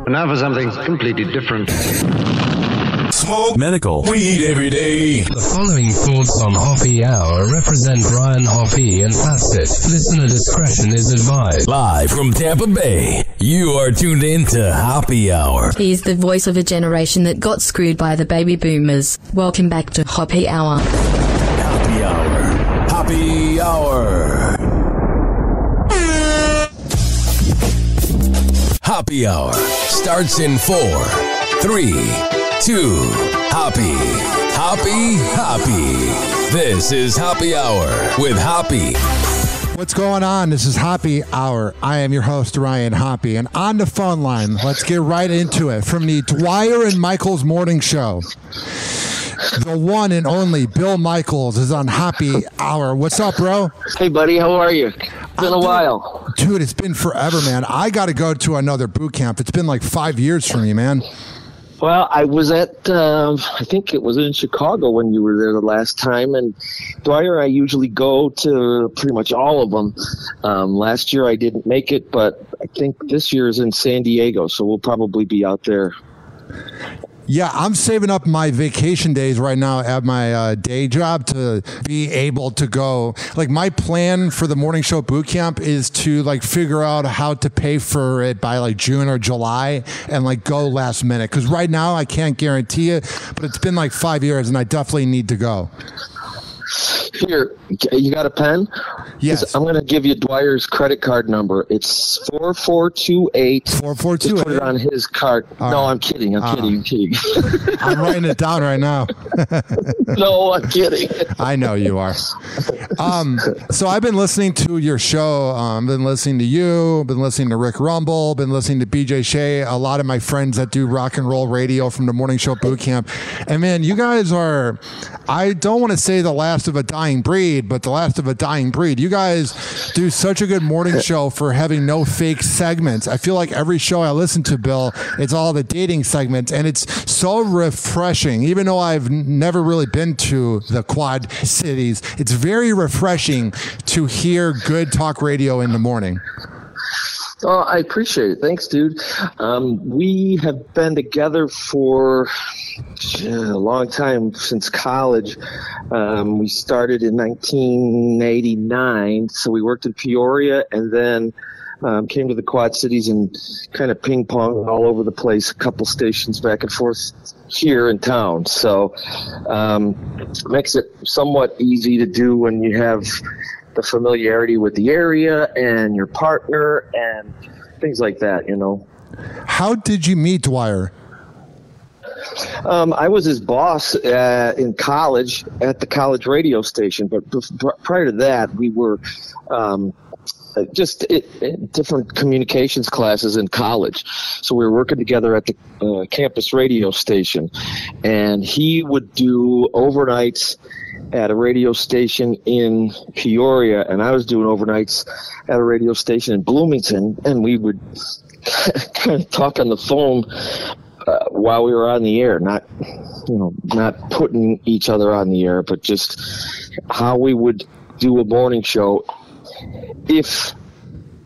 Now for something completely different. Smoke medical weed every day. The following thoughts on Hoppe Hour represent Ryan Hoppe and Facet. Listener discretion is advised. Live from Tampa Bay, you are tuned in to Hoppe Hour. He's the voice of a generation that got screwed by the baby boomers. Welcome back to Hoppe Hour. Hoppe Hour. Hoppe Hour. Hoppe Hour starts in 4, 3, 2, Hoppe. Hoppe, Hoppe. This is Hoppe Hour with Hoppe. What's going on? This is Hoppe Hour. I am your host, Ryan Hoppe. And on the phone line, let's get right into it. From the Dwyer and Michaels morning show, the one and only Bill Michaels is on Hoppe Hour. What's up, bro? Hey, buddy. How are you? It's been a while. Dude, it's been forever, man. I got to go to another boot camp. It's been like 5 years for me, man. Well, I was at, I think it was in Chicago when you were there the last time. And Dwyer, I usually go to pretty much all of them. Last year I didn't make it, but I think this year is in San Diego, so we'll probably be out there. Yeah, I'm saving up my vacation days right now at my day job to be able to go. Like, my plan for the morning show boot camp is to like figure out how to pay for it by like June or July and like go last minute. Because right now I can't guarantee it, but it's been like 5 years and I definitely need to go. Here, you got a pen? Yes. I'm going to give you Dwyer's credit card number. It's 4428. 4428. Just put it on his card. All no, right. I'm kidding. I'm kidding. I'm writing it down right now. No, I'm kidding. I know you are. So I've been listening to your show. I've been listening to you. Been listening to Rick Rumble. Been listening to BJ Shea. A lot of my friends that do rock and roll radio from the morning show boot camp. And man, you guys are, I don't want to say the last of a dying breed, but the last of a dying breed. You guys do such a good morning show for having no fake segments. I feel like every show I listen to, Bill, it's all the dating segments, and it's so refreshing. Even though I've never really been to the Quad Cities, it's very refreshing to hear good talk radio in the morning. Oh, I appreciate it. Thanks, dude. We have been together for a long time, since college. We started in 1989, so we worked in Peoria and then came to the Quad Cities and kind of ping-ponged all over the place, a couple stations back and forth here in town. So makes it somewhat easy to do when you have the familiarity with the area and your partner and things like that, you know. How did you meet Dwyer? I was his boss in college at the college radio station, but prior to that, we were just in different communications classes in college. So we were working together at the campus radio station, and he would do overnights at a radio station in Peoria, and I was doing overnights at a radio station in Bloomington, and we would kind of talk on the phone while we were on the air, not putting each other on the air, but just how we would do a morning show if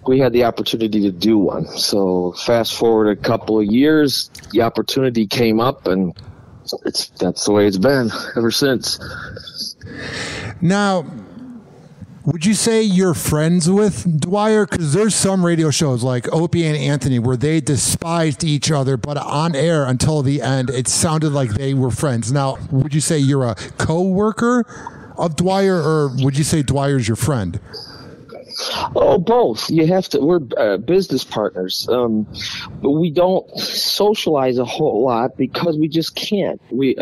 we had the opportunity to do one. So fast forward a couple of years, the opportunity came up, and that's the way it's been ever since. Now, would you say you're friends with Dwyer? Because there's some radio shows like Opie and Anthony where they despised each other, but on air until the end, it sounded like they were friends. Now, would you say you're a co-worker of Dwyer, or would you say Dwyer's your friend? Oh, both. You have to. We're business partners, but we don't socialize a whole lot because we just can't. We,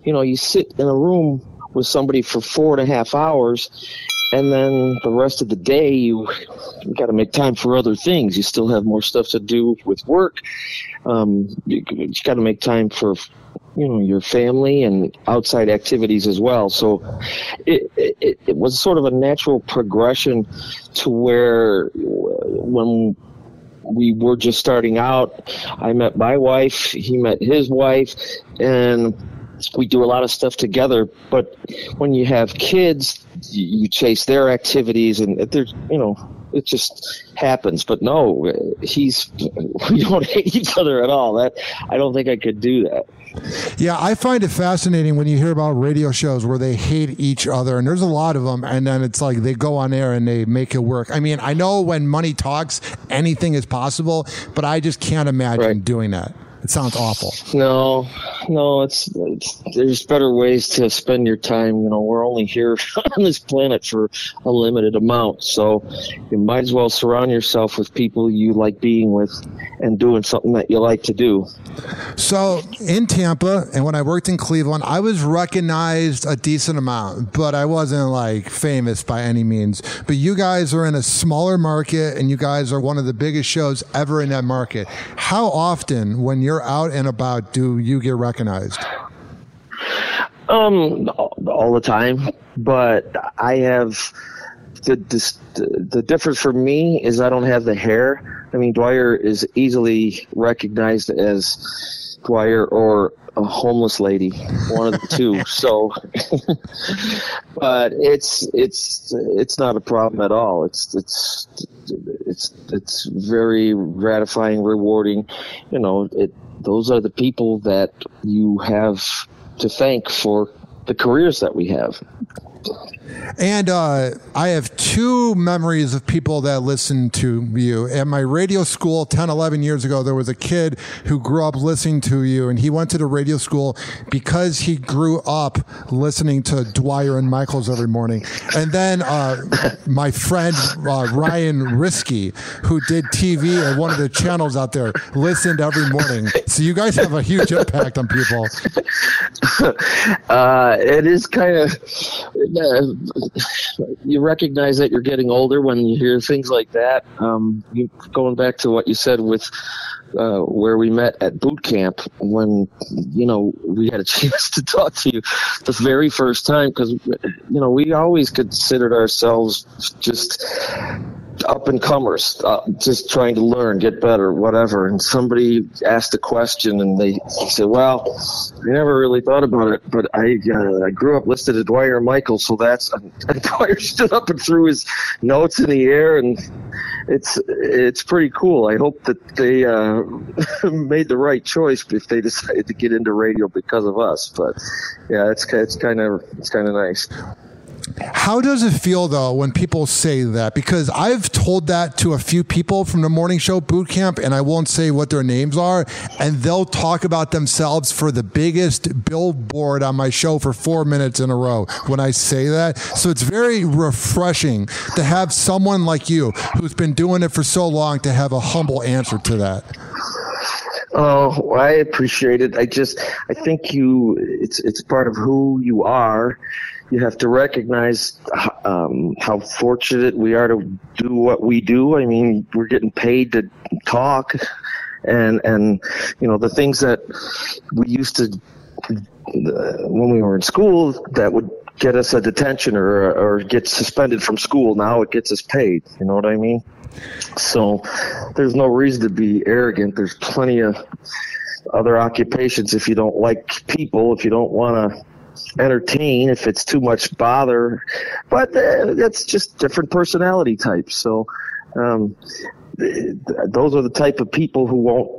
you sit in a room with somebody for 4.5 hours, and then the rest of the day you got to make time for other things. You still have more stuff to do with work. You got to make time for your family and outside activities as well. So it was sort of a natural progression to where when we were just starting out, I met my wife, he met his wife, and we do a lot of stuff together. But when you have kids, you chase their activities, and there's it just happens. But no, we don't hate each other at all. I don't think I could do that. Yeah, I find it fascinating when you hear about radio shows where they hate each other, and there's a lot of them, and then it's like they go on air and they make it work. I mean, I know when money talks, anything is possible, but I just can't imagine doing that. It sounds awful. No, there's better ways to spend your time. You know, we're only here on this planet for a limited amount, so you might as well surround yourself with people you like being with and doing something that you like to do. So in Tampa, and when I worked in Cleveland, I was recognized a decent amount, but I wasn't like famous by any means. But you guys are in a smaller market, and you guys are one of the biggest shows ever in that market. How often, when you're out and about, do you get recognized? All the time, but I have the difference for me is I don't have the hair. I mean, Dwyer is easily recognized as Dwyer or a homeless lady, one of the two. So, but it's not a problem at all. It's very gratifying, rewarding. You know, those are the people that you have to thank for the careers that we have. And I have two memories of people that listen to you. At my radio school 10, 11 years ago, there was a kid who grew up listening to you, and he went to the radio school because he grew up listening to Dwyer and Michaels every morning. And then my friend Ryan Risky, who did TV at one of the channels out there, listened every morning. So you guys have a huge impact on people. It is kind of... you recognize that you're getting older when you hear things like that. Going back to what you said with where we met at boot camp, when we had a chance to talk to you the very first time, because we always considered ourselves just up and comers, just trying to learn, get better, whatever. And somebody asked a question, and they said, "Well, I never really thought about it, but I grew up listening to Dwyer and Michael, so that's." And Dwyer stood up and threw his notes in the air, and it's pretty cool. I hope that they made the right choice if they decided to get into radio because of us. But yeah, it's kind of nice. How does it feel, though, when people say that? Because I've told that to a few people from the morning show boot camp, and I won't say what their names are, and they'll talk about themselves for the biggest billboard on my show for 4 minutes in a row when I say that. So it's very refreshing to have someone like you who's been doing it for so long to have a humble answer to that. Oh, I appreciate it. I think it's part of who you are. You have to recognize how fortunate we are to do what we do. I mean, we're getting paid to talk, and the things that we used to when we were in school that would get us a detention or get suspended from school. Now it gets us paid. You know what I mean? So there's no reason to be arrogant. There's plenty of other occupations if you don't like people, if you don't want to entertain, if it's too much bother, but that's just different personality types. So those are the type of people who won't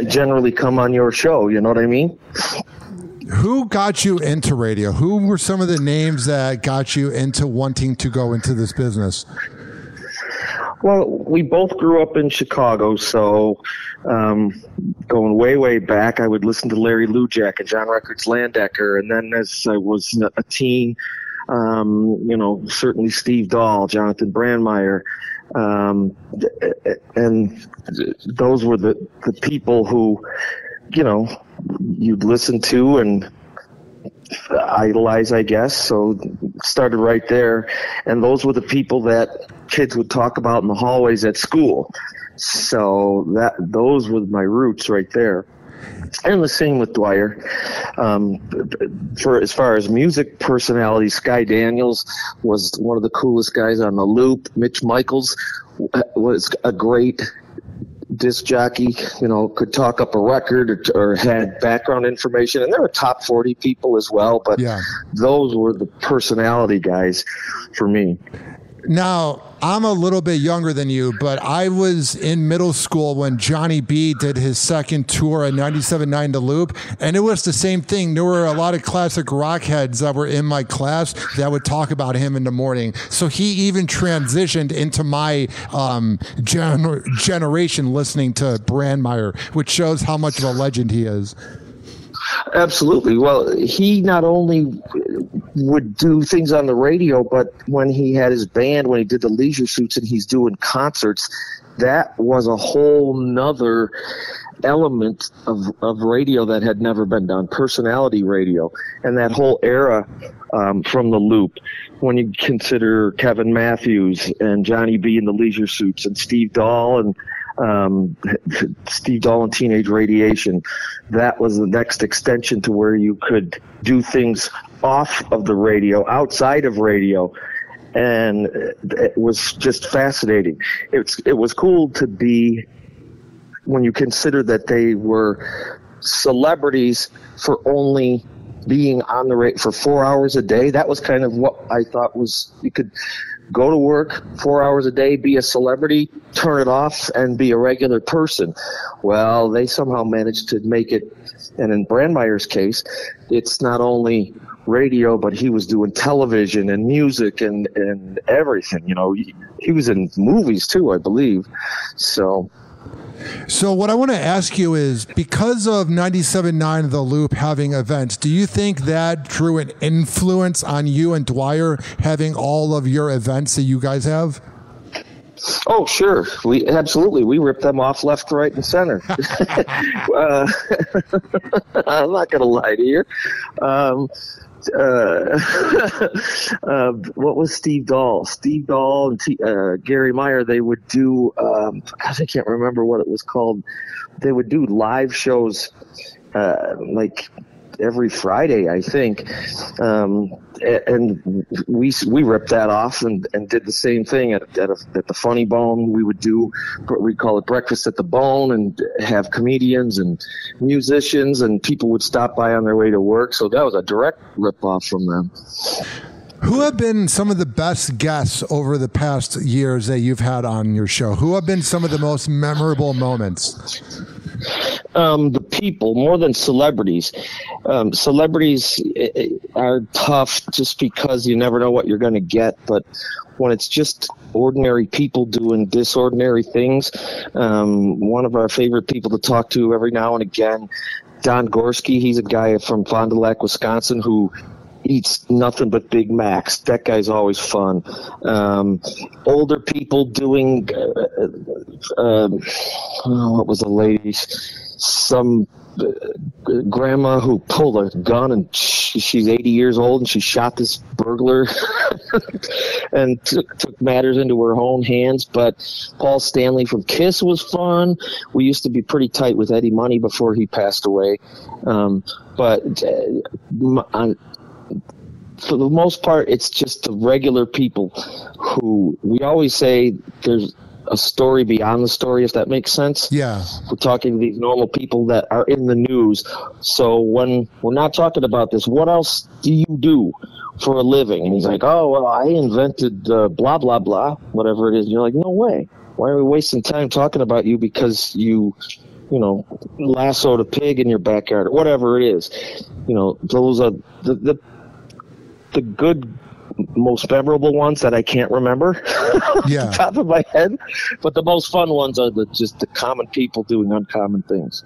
generally come on your show. You know what I mean? Who got you into radio? Who were some of the names that got you into wanting to go into this business? Well, we both grew up in Chicago, so going way back, I would listen to Larry Lujak and John Records Landecker, and then as I was a teen, certainly Steve Dahl, Jonathan Brandmeier, and those were the people who, you'd listen to and idolize, I guess. So started right there, and those were the people that kids would talk about in the hallways at school. So those were my roots right there. And the same with Dwyer. For as far as music personality, Sky Daniels was one of the coolest guys on the loop. Mitch Michaels was a great disc jockey, could talk up a record or had background information. And there were top 40 people as well, but those were the personality guys for me. Now, I'm a little bit younger than you, but I was in middle school when Johnny B did his second tour at 97.9 The Loop, and it was the same thing. There were a lot of classic rock heads that were in my class that would talk about him in the morning. So he even transitioned into my generation listening to Brandmeier, which shows how much of a legend he is. Absolutely. Well, he not only would do things on the radio, but when he had his band, when he did the Leisure Suits and he's doing concerts, that was a whole nother element of radio that had never been done, personality radio. And that whole era from the Loop, when you consider Kevin Matthews and Johnny B and the Leisure Suits and Steve Dahl and Teenage Radiation, that was the next extension to where you could do things off of the radio, outside of radio, and it was just fascinating. It was cool to be, when you consider that they were celebrities for only being on the radio for 4 hours a day. That was kind of what I thought was, you could go to work 4 hours a day, be a celebrity, turn it off, and be a regular person. Well, they somehow managed to make it, and in Brandmeier's case, it's not only radio, but he was doing television and music and everything. You know, he was in movies too, I believe. So what I want to ask you is, because of 97.9 The Loop having events, do you think that drew an influence on you and Dwyer having all of your events that you guys have? Oh, sure. We ripped them off left, right, and center. I'm not going to lie to you. What was Steve Dahl? Steve Dahl and Gary Meyer, they would do, gosh, I can't remember what it was called. They would do live shows like every Friday, I think. And we ripped that off and did the same thing at the Funny Bone. We call it Breakfast at the Bone, and have comedians and musicians, and people would stop by on their way to work. So that was a direct rip off from them. Who have been some of the best guests over the past years that you've had on your show? Who have been some of the most memorable moments? The people, more than celebrities. Celebrities are tough just because you never know what you're going to get. But when it's just ordinary people doing disordinary things, one of our favorite people to talk to every now and again, Don Gorski, he's a guy from Fond du Lac, Wisconsin, who eats nothing but Big Macs. That guy's always fun. Older people doing, what was the lady's? Some grandma who pulled a gun, and she's 80 years old, and she shot this burglar and took matters into her own hands. But Paul Stanley from Kiss was fun. We used to be pretty tight with Eddie Money before he passed away. But for the most part, it's just the regular people who we always say there's a story beyond the story, if that makes sense. Yeah. We're talking to these normal people that are in the news. So when we're not talking about this, what else do you do for a living? And he's like, oh, well, I invented blah, blah, blah, whatever it is. And you're like, no way. Why are we wasting time talking about you because you lassoed a pig in your backyard or whatever it is? Those are the good, most memorable ones that I can't remember off the top of my head, but the most fun ones are just the common people doing uncommon things.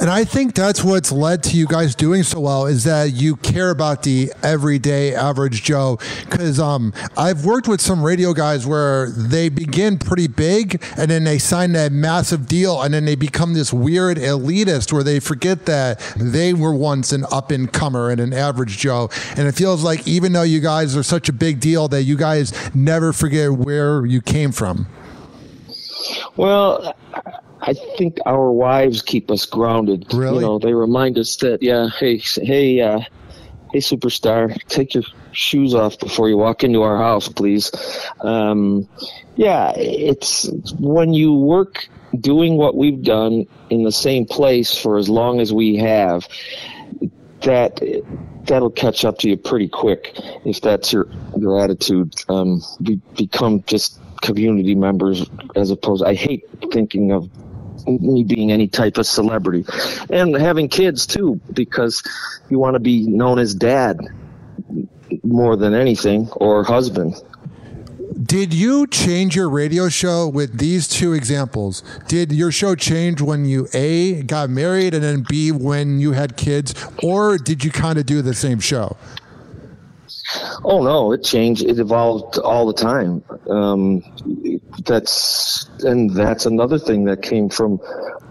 And I think that's what's led to you guys doing so well, is that you care about the everyday average Joe. Because I've worked with some radio guys where they begin pretty big and then they sign that massive deal and then they become this weird elitist where they forget that they were once an up-and-comer and an average Joe. And it feels like even though you guys are such a big deal, that you guys never forget where you came from. Well, I think our wives keep us grounded. Really? They remind us that, hey, superstar, take your shoes off before you walk into our house, please. It's when you work doing what we've done in the same place for as long as we have, that'll catch up to you pretty quick if that's your attitude. Become just community members as opposed. I hate thinking of me being any type of celebrity, and having kids too, because you want to be known as dad more than anything, or husband. Did you change your radio show with these two examples? Did your show change when you A, got married, and then B, when you had kids, or did you kind of do the same show? Oh no, it changed. It evolved all the time. That's another thing that came from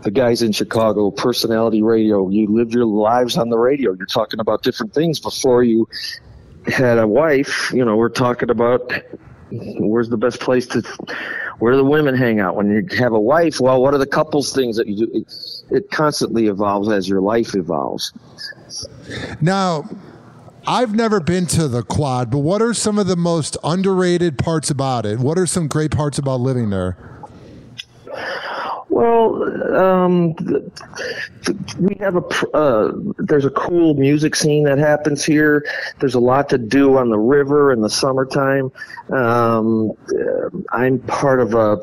the guys in Chicago, personality radio. You lived your lives on the radio. You're talking about different things. Before you had a wife, we're talking about where's the best place where do the women hang out. When you have a wife, well, what are the couples things that you do? It constantly evolves as your life evolves. Now, I've never been to the Quad, but what are some of the most underrated parts about it? What are some great parts about living there? Well, we have there's a cool music scene that happens here. There's a lot to do on the river in the summertime. I'm part of a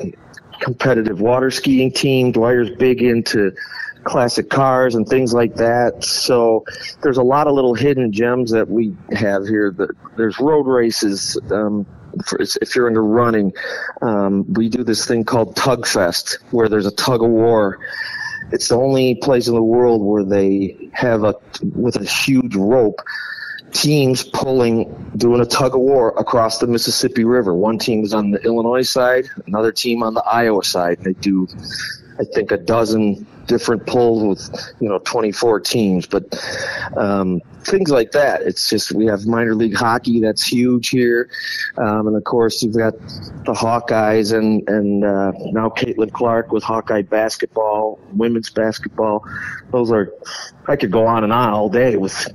competitive water skiing team. Dwyer's big into classic cars and things like that. So there's a lot of little hidden gems that we have here. There's road races. If you're into running, we do this thing called Tug Fest, where there's a tug of war. It's the only place in the world where they have with a huge rope, teams doing a tug of war across the Mississippi River. One team is on the Illinois side, another team on the Iowa side. They do, I think, a dozen different pulls with 24 teams, but things like that. It's just, we have minor league hockey that's huge here, and of course you've got the Hawkeyes and now Caitlin Clark with Hawkeye basketball, women's basketball. Those are, I could go on and on all day with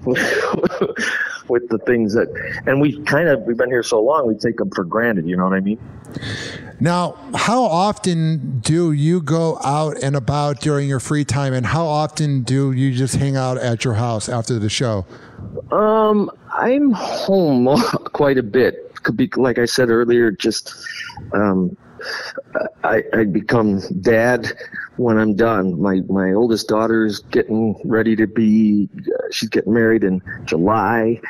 with the things that, and we've been here so long, we take them for granted. You know what I mean? Now, how often do you go out and about during your free time, and how often do you just hang out at your house after the show? I'm home quite a bit. Could be, like I said earlier, just I become dad when I'm done. My oldest daughter's getting ready to be, she's getting married in July.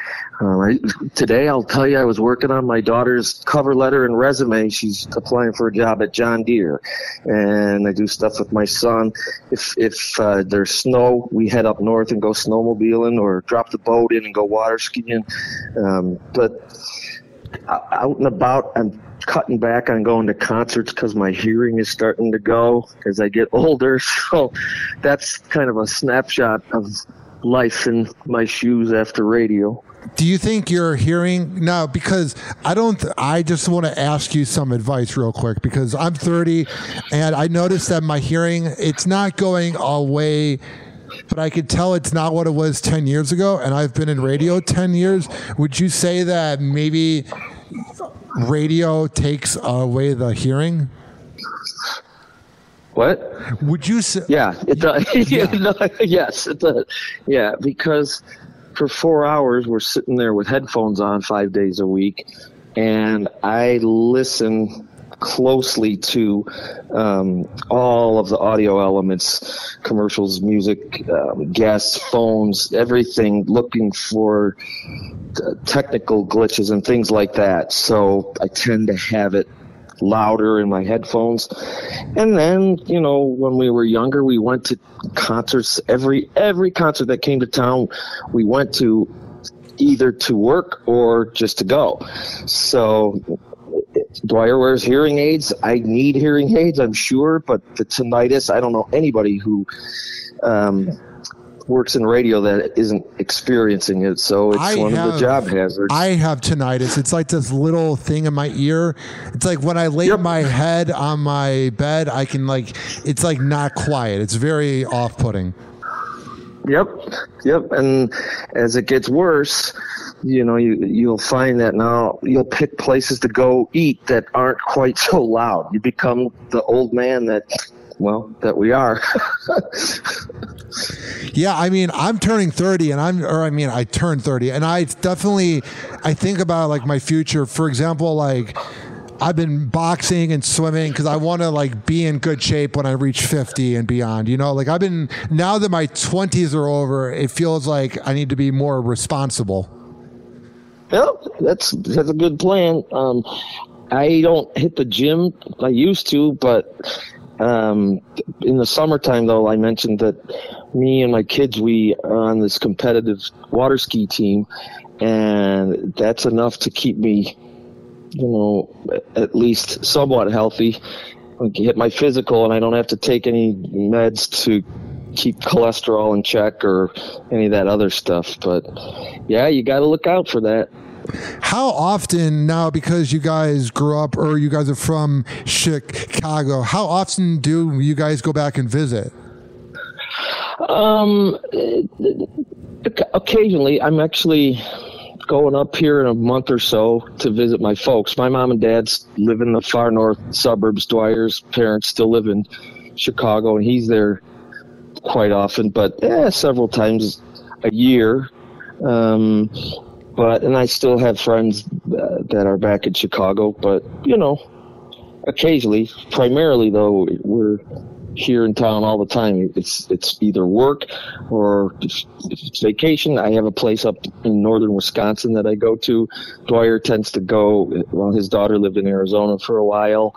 Today, I'll tell you, I was working on my daughter's cover letter and resume. She's applying for a job at John Deere. And I do stuff with my son. If there's snow, we head up north and go snowmobiling, or drop the boat in and go water skiing. But out and about, I'm cutting back on going to concerts because my hearing is starting to go as I get older. So that's kind of a snapshot of life in my shoes after radio. Do you think you're hearing now? Because I just want to ask you some advice real quick, because I'm 30 and I noticed that my hearing, it's not going away, but I could tell it's not what it was 10 years ago. And I've been in radio 10 years. Would you say that maybe radio takes away the hearing? What? Would you say? Yeah, it does. Yes, it does. Yeah, because for 4 hours we're sitting there with headphones on 5 days a week, and I listen closely to all of the audio elements, commercials, music, guests, phones, everything, looking for technical glitches and things like that. So I tend to have it louder in my headphones. And then, when we were younger, we went to concerts. Every concert that came to town, we went to, either to work or just to go. So Dwyer wears hearing aids. I need hearing aids, I'm sure, but the tinnitus, I don't know anybody who works in radio that isn't experiencing it. So it's one of the job hazards. I have tinnitus. It's like this little thing in my ear. It's like when I lay my head on my bed, I can it's like not quiet. It's very off-putting. Yep. And as it gets worse, you'll find that now you'll pick places to go eat that aren't quite so loud. You become the old man that we are. Yeah, I mean, I'm turning 30 I turned 30 and I think about like my future. For example, like I've been boxing and swimming because I want to like be in good shape when I reach 50 and beyond, like now that my 20s are over, it feels like I need to be more responsible. Well, that's a good plan. I don't hit the gym I used to, but in the summertime, though, I mentioned that me and my kids, we are on this competitive water ski team, and that's enough to keep me, at least somewhat healthy. I can hit my physical, and I don't have to take any meds to keep cholesterol in check or any of that other stuff. But yeah, you got to look out for that. How often now, because you guys grew up or you guys are from Chicago, how often do you guys go back and visit? Occasionally. I'm actually going up here in a month or so to visit my folks. My mom and dad live in the far north suburbs. Dwyer's parents still live in Chicago, and he's there quite often, but several times a year. And I still have friends that are back in Chicago, but, occasionally, primarily though, we're here in town all the time. It's either work or if it's vacation. I have a place up in northern Wisconsin that I go to. Dwyer tends to go, his daughter lived in Arizona for a while.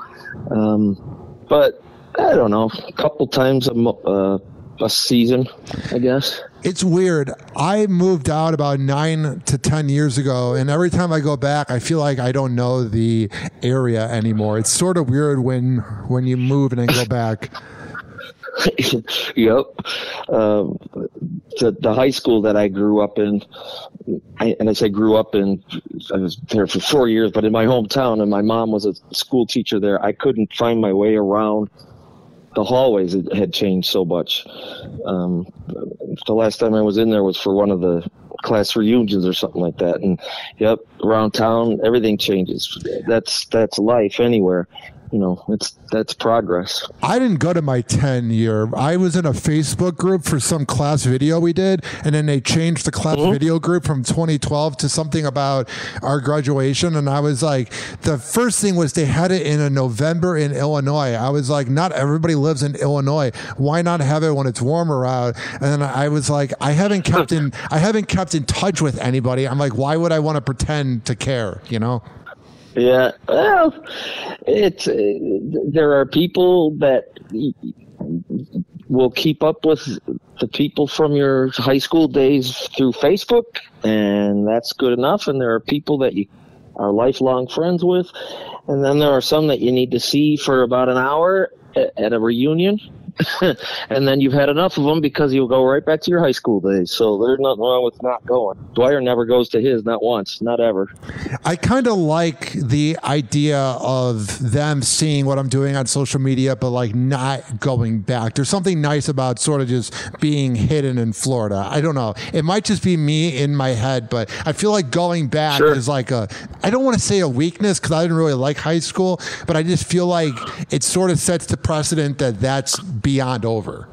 But I don't know, a couple times a season, I guess. It's weird. I moved out about 9 to 10 years ago, and every time I go back, I feel like I don't know the area anymore. It's sort of weird when you move and then go back. Yep. The high school that I grew up in, I was there for 4 years, but in my hometown, and my mom was a school teacher there, I couldn't find my way around the hallways. It had changed so much. The last time I was in there was for one of the class reunions or something like that. And yep, around town, everything changes. That's life anywhere. That's progress. I didn't go to my 10 year. I was in a Facebook group for some class video we did, and then they changed the class video group from 2012 to something about our graduation. And I was like, the first thing was they had it in a November in Illinois. I was like, not everybody lives in Illinois. Why not have it when it's warmer out? And then I was like, I haven't kept in touch with anybody. I'm like, why would I want to pretend to care? Yeah, well, there are people that will keep up with the people from your high school days through Facebook, and that's good enough. And there are people that you are lifelong friends with, and then there are some that you need to see for about an hour at a reunion. And then you've had enough of them because you'll go right back to your high school days. So there's nothing wrong with not going. Dwyer never goes to his, not once, not ever. I kind of like the idea of them seeing what I'm doing on social media, but like not going back. There's something nice about sort of just being hidden in Florida. I don't know. It might just be me in my head, but I feel like going back is like I don't want to say a weakness because I didn't really like high school, but I just feel like it sort of sets the precedent that that's beyond over.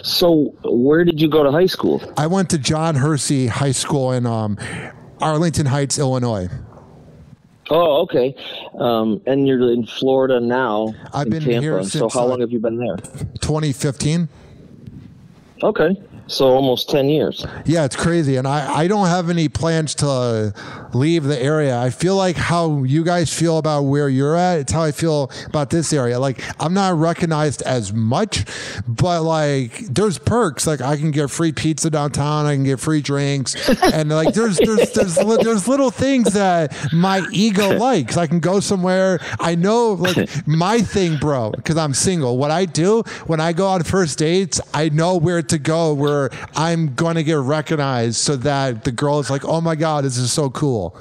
So where did you go to high school? I went to John Hersey High School in Arlington Heights, Illinois. Oh, okay. And you're in Florida now. I've been Tampa. here since. So how long have you been there? 2015. Okay. So almost 10 years. Yeah, it's crazy. And I don't have any plans to leave the area. I feel like how you guys feel about where you're at, it's how I feel about this area. Like, I'm not recognized as much, but like there's perks. Like I can get free pizza downtown, I can get free drinks. And like there's little things that my ego likes. I can go somewhere. I know like my thing, bro, because I'm single. What I do when I go on first dates, I know where to go where I'm going to get recognized so that the girl is like, oh my God, this is so cool.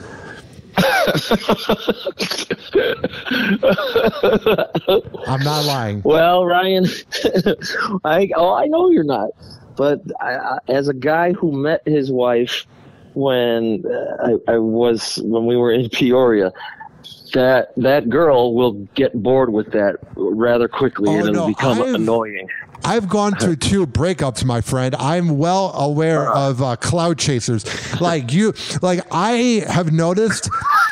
I'm not lying. Well, Ryan, I know you're not. But as a guy who met his wife when we were in Peoria, that girl will get bored with that rather quickly, and it'll become annoying. I've gone through 2 breakups, my friend. I'm well aware of cloud chasers. I have noticed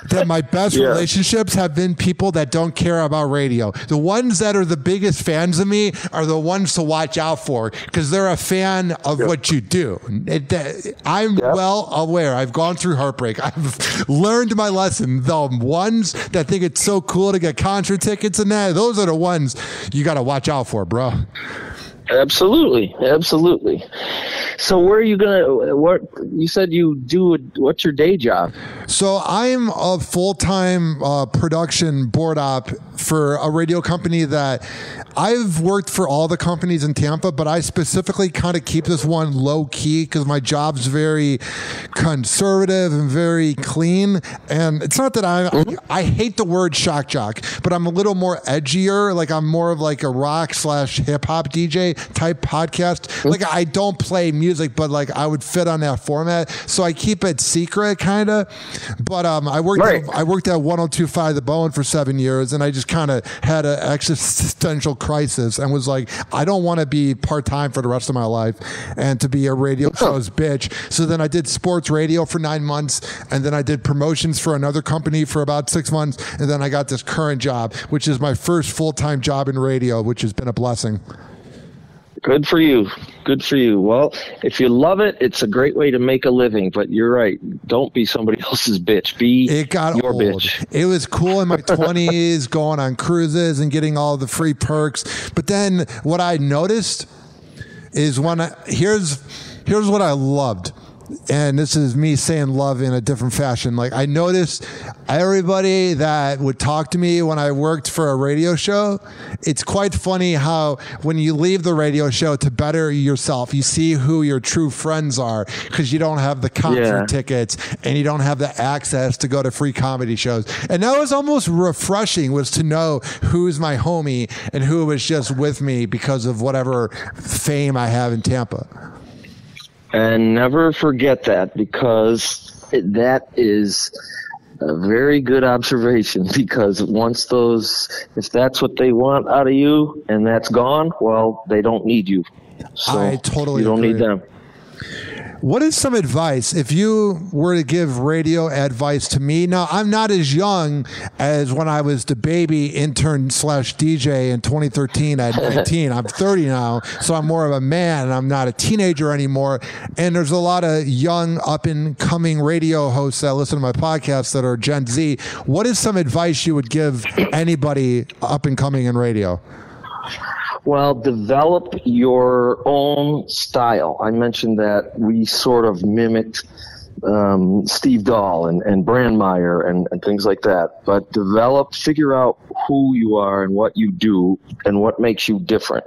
that my best relationships have been people that don't care about radio. The ones that are the biggest fans of me are the ones to watch out for because they're a fan of what you do. I'm well aware. I've gone through heartbreak. I've learned my lesson. The ones that think it's so cool to get concert tickets and that, those are the ones you got to watch out for, bro. Absolutely. So where are you what you said you do, what's your day job? So I'm a full-time production board op for a radio company that I've worked for all the companies in Tampa, but I specifically kind of keep this one low key because my job's very conservative and very clean. And it's not that I hate the word shock jock, but I'm a little more edgier. Like I'm more of like a rock / hip hop DJ type podcast. Like I don't play music, but like I would fit on that format. So I keep it secret kind of. But I worked at 102.5 The Bone for 7 years, and I just kind of had an existential crisis and was like, I don't want to be part-time for the rest of my life and to be a radio show's bitch. So then I did sports radio for 9 months, and then I did promotions for another company for about 6 months, and then I got this current job, which is my first full-time job in radio, which has been a blessing. Good for you. Well, if you love it, it's a great way to make a living. But you're right. Don't be somebody else's bitch. Be your old bitch. It was cool in my 20s, going on cruises and getting all the free perks. But then what I noticed is here's what I loved. And this is me saying love in a different fashion. Like I noticed everybody that would talk to me when I worked for a radio show, it's quite funny how when you leave the radio show to better yourself, you see who your true friends are because you don't have the concert tickets and you don't have the access to go to free comedy shows. And that was almost refreshing, was to know who's my homie and who was just with me because of whatever fame I have in Tampa. And never forget that, because that is a very good observation, because if that's what they want out of you and that's gone, well, they don't need you. So I totally you don't agree. need them. What is some advice if you were to give radio advice to me? Now, I'm not as young as when I was the baby intern / DJ in 2013 at 19. I'm 30 now, so I'm more of a man, and I'm not a teenager anymore. And there's a lot of young, up-and-coming radio hosts that listen to my podcast that are Gen Z. What is some advice you would give anybody up-and-coming in radio? Well, develop your own style. I mentioned that we sort of mimicked Steve Dahl and Brandmeier and things like that. But figure out who you are and what you do and what makes you different.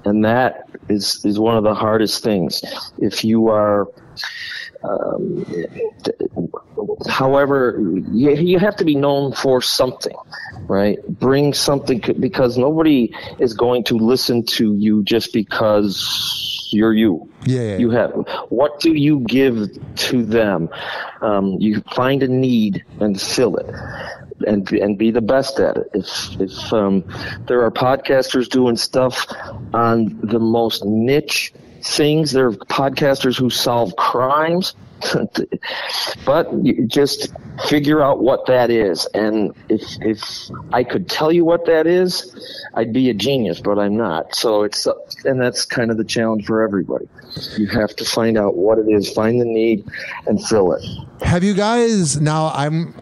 And that is one of the hardest things. If you are... however, you have to be known for something, right? Bring something, because nobody is going to listen to you just because you're you. Yeah. You have, what do you give to them? You find a need and fill it. And be the best at it. If there are podcasters doing stuff on the most niche things, there are podcasters who solve crimes, but you just figure out what that is. And if I could tell you what that is, I'd be a genius, but I'm not. So and that's kind of the challenge for everybody. You have to find out what it is, find the need, and fill it. Have you guys, now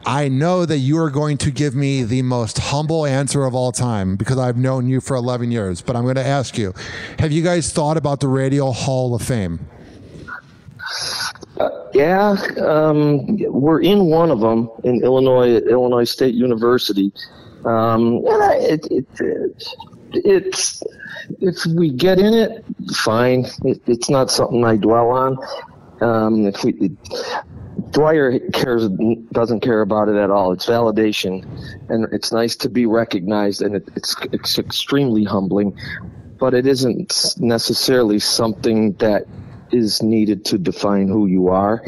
I know that you are going to give me the most humble answer of all time because I've known you for 11 years, but I'm going to ask you, have you guys thought about the Radio Hall of Fame? We're in one of them in Illinois, at Illinois State University. It's if we get in it, fine. It's not something I dwell on. Dwyer doesn't care about it at all. It's validation, and it's nice to be recognized, and it's extremely humbling. But it isn't necessarily something that is needed to define who you are.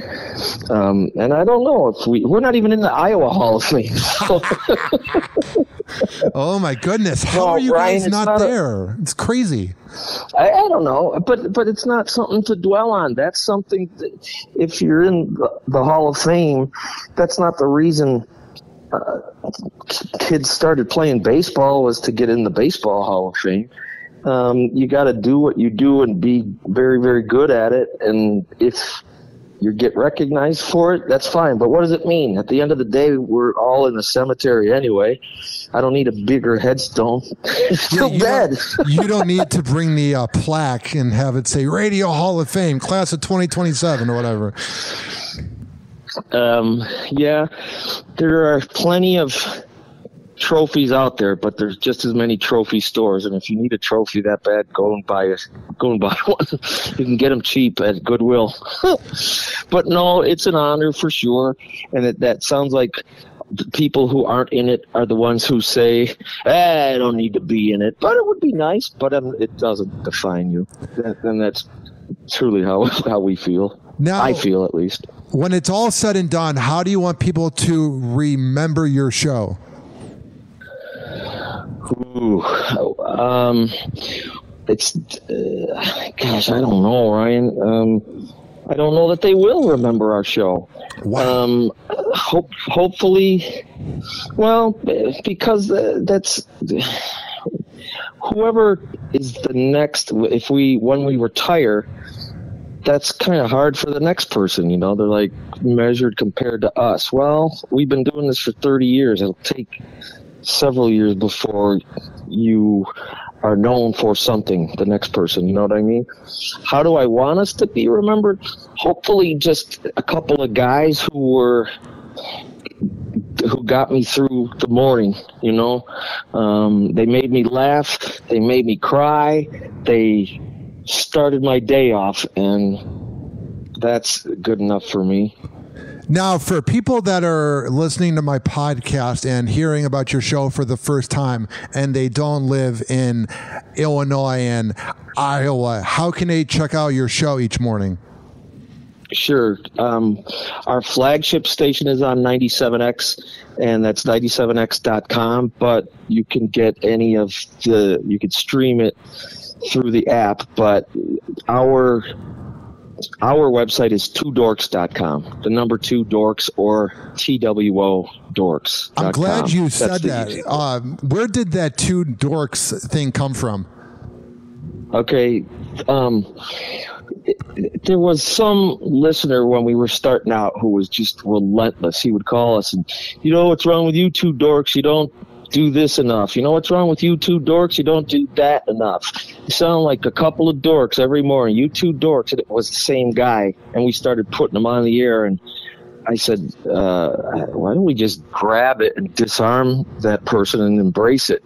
And I don't know if we're not even in the Iowa Hall of Fame. So. Oh my goodness. How are you Ryan, guys not there? It's crazy. I don't know, but it's not something to dwell on. That's something that if you're in the Hall of Fame, that's not the reason kids started playing baseball was to get in the Baseball Hall of Fame. You got to do what you do and be very, very good at it. And if you get recognized for it, that's fine. But what does it mean? At the end of the day, we're all in the cemetery anyway. I don't need a bigger headstone. It's too bad. You don't need to bring the plaque and have it say Radio Hall of Fame, class of 2027 or whatever. Yeah, there are plenty of trophies out there, but there's just as many trophy stores. And if you need a trophy that bad, go and buy one. You can get them cheap at Goodwill. But no, it's an honor for sure. And that sounds like the people who aren't in it are the ones who say, I don't need to be in it, but it would be nice, but it doesn't define you. And that's truly how we feel. Now, I feel, at least. When it's all said and done, how do you want people to remember your show? Ooh, it's gosh, I don't know, Ryan. I don't know that they will remember our show. Wow. Hopefully, well, because that's whoever is the next. When we retire, that's kind of hard for the next person. You know, they're like measured compared to us. Well, we've been doing this for 30 years. It'll take several years before you are known for something, the next person, you know what I mean? How do I want us to be remembered? Hopefully just a couple of guys who got me through the morning, you know? They made me laugh, they made me cry, they started my day off, and that's good enough for me. Now, for people that are listening to my podcast and hearing about your show for the first time and they don't live in Illinois and Iowa, how can they check out your show each morning? Sure. Our flagship station is on 97X, and that's 97x.com, but you can get you can stream it through the app, but our website is 2dorks.com, the number 2 dorks, or TWO dorks. I'm glad you said that. Where did that 2 dorks thing come from? Okay. There was some listener when we were starting out who was just relentless. He would call us and, you know, what's wrong with you 2 dorks? You don't do this enough. You know what's wrong with you 2 dorks? You don't do that enough. You sound like a couple of dorks every morning. You 2 dorks. And it was the same guy. And we started putting them on the air. And I said, why don't we just grab it and disarm that person and embrace it?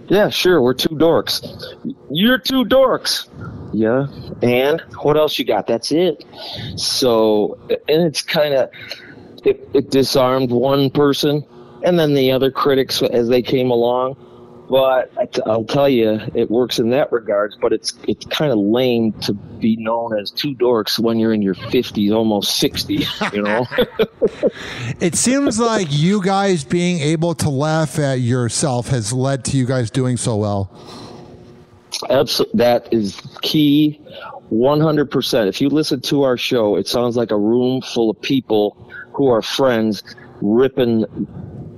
Yeah, sure. We're 2 dorks. You're 2 dorks. Yeah. And what else you got? That's it. So, and it's kind of, it disarmed one person. And then the other critics as they came along. But I'll tell you, it works in that regards, but it's kind of lame to be known as 2 dorks when you're in your 50s, almost 60, you know? It seems like you guys being able to laugh at yourself has led to you guys doing so well. Absolutely. That is key, 100%. If you listen to our show, it sounds like a room full of people who are friends ripping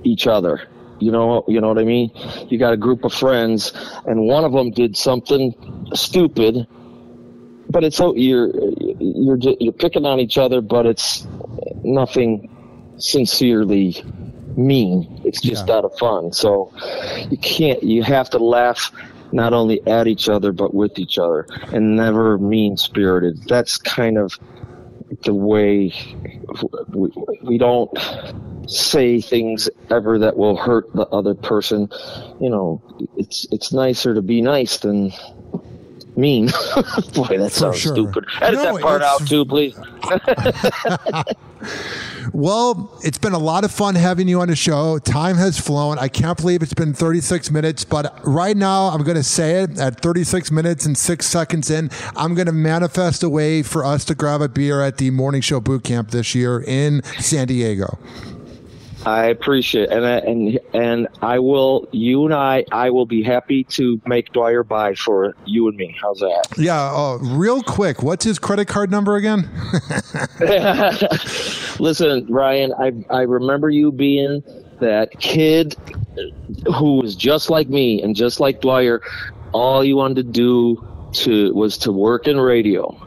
each other. You know what I mean? You got a group of friends, and one of them did something stupid, but it's you're picking on each other, but it's nothing sincerely mean. It's just out of fun. So you have to laugh not only at each other but with each other, and never mean-spirited. That's kind of the way we don't say things ever that will hurt the other person. You know, it's nicer to be nice than mean. Boy, that sounds stupid. Edit that part out too, please. Well, it's been a lot of fun having you on the show. Time has flown. I can't believe it's been 36 minutes, but right now I'm going to say it at 36 minutes and 6 seconds in, I'm going to manifest a way for us to grab a beer at the Morning Show Boot Camp this year in San Diego. I appreciate it. And I will, you and I will be happy to make Dwyer buy for you and me. How's that? Yeah. Real quick, what's his credit card number again? Listen, Ryan, I remember you being that kid who was just like me and just like Dwyer. All you wanted to do was to work in radio.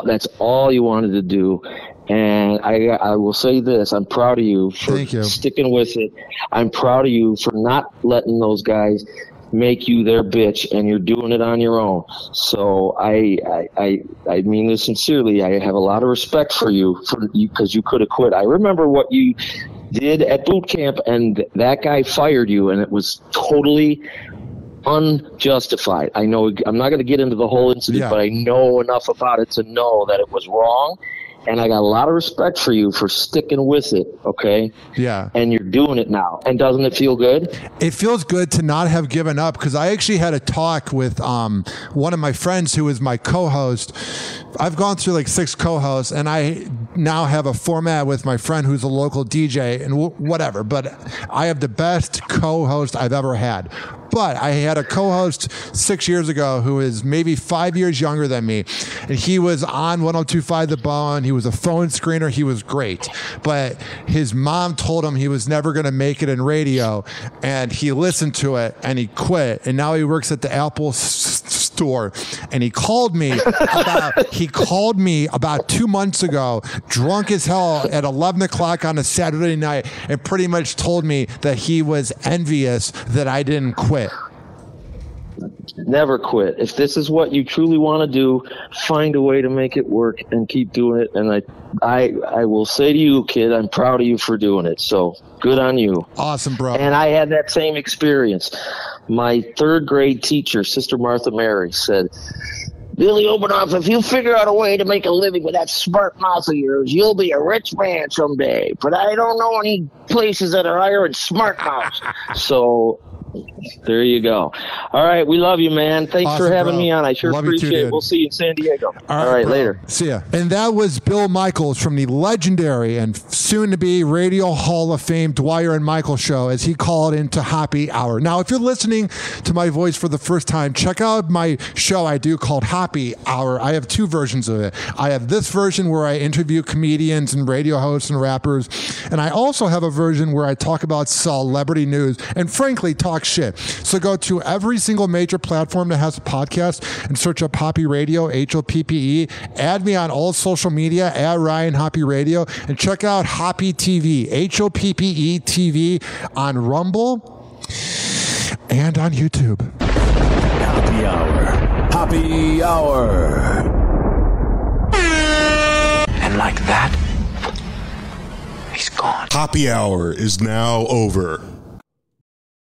That's all you wanted to do. And I will say this, I'm proud of you for sticking with it. I'm proud of you for not letting those guys make you their bitch, and you're doing it on your own. So I mean this sincerely. I have a lot of respect for you because you could have quit. I remember what you did at boot camp, and that guy fired you, and it was totally unjustified. I know I'm not going to get into the whole incident, but I know enough about it to know that it was wrong. And I got a lot of respect for you for sticking with it, okay? Yeah. And you're doing it now. And doesn't it feel good? It feels good to not have given up, because I actually had a talk with one of my friends who is my co-host. I've gone through like 6 co-hosts, and I now have a format with my friend who's a local DJ and whatever. But I have the best co-host I've ever had. But I had a co-host 6 years ago who is maybe 5 years younger than me, and he was on 102.5 The Bone. He was a phone screener. He was great. But his mom told him he was never going to make it in radio, and he listened to it, and he quit. And now he works at the Apple store. And he called me about 2 months ago, drunk as hell at 11 o'clock on a Saturday night, and pretty much told me that he was envious that I didn't quit. Never quit. If this is what you truly want to do, find a way to make it work and keep doing it. And I will say to you, kid, I'm proud of you for doing it. So good on you. Awesome, bro. And I had that same experience. My 3rd grade teacher, Sister Martha Mary, said, Billy Obanoff, if you figure out a way to make a living with that smart mouth of yours, you'll be a rich man someday. But I don't know any places that are hiring smart mouths. So there you go. All right. We love you, man. Thanks for having me on. I sure appreciate it. We'll see you in San Diego. All right, later. See ya. And that was Bill Michaels from the legendary and soon-to-be Radio Hall of Fame Dwyer and Michael show, as he called into Hoppe Hour. Now, if you're listening to my voice for the first time, check out my show I do called Hoppe Hour. I have 2 versions of it. I have this version where I interview comedians and radio hosts and rappers, and I also have a version where I talk about celebrity news and, frankly, talk shit. So go to every single major platform that has a podcast and search up Hoppe Radio, Hoppe. Add me on all social media at Ryan Hoppe Radio, and check out Hoppe TV, Hoppe TV on Rumble and on YouTube. Hoppe Hour. Hoppe Hour. And like that, he's gone. Hoppe Hour is now over.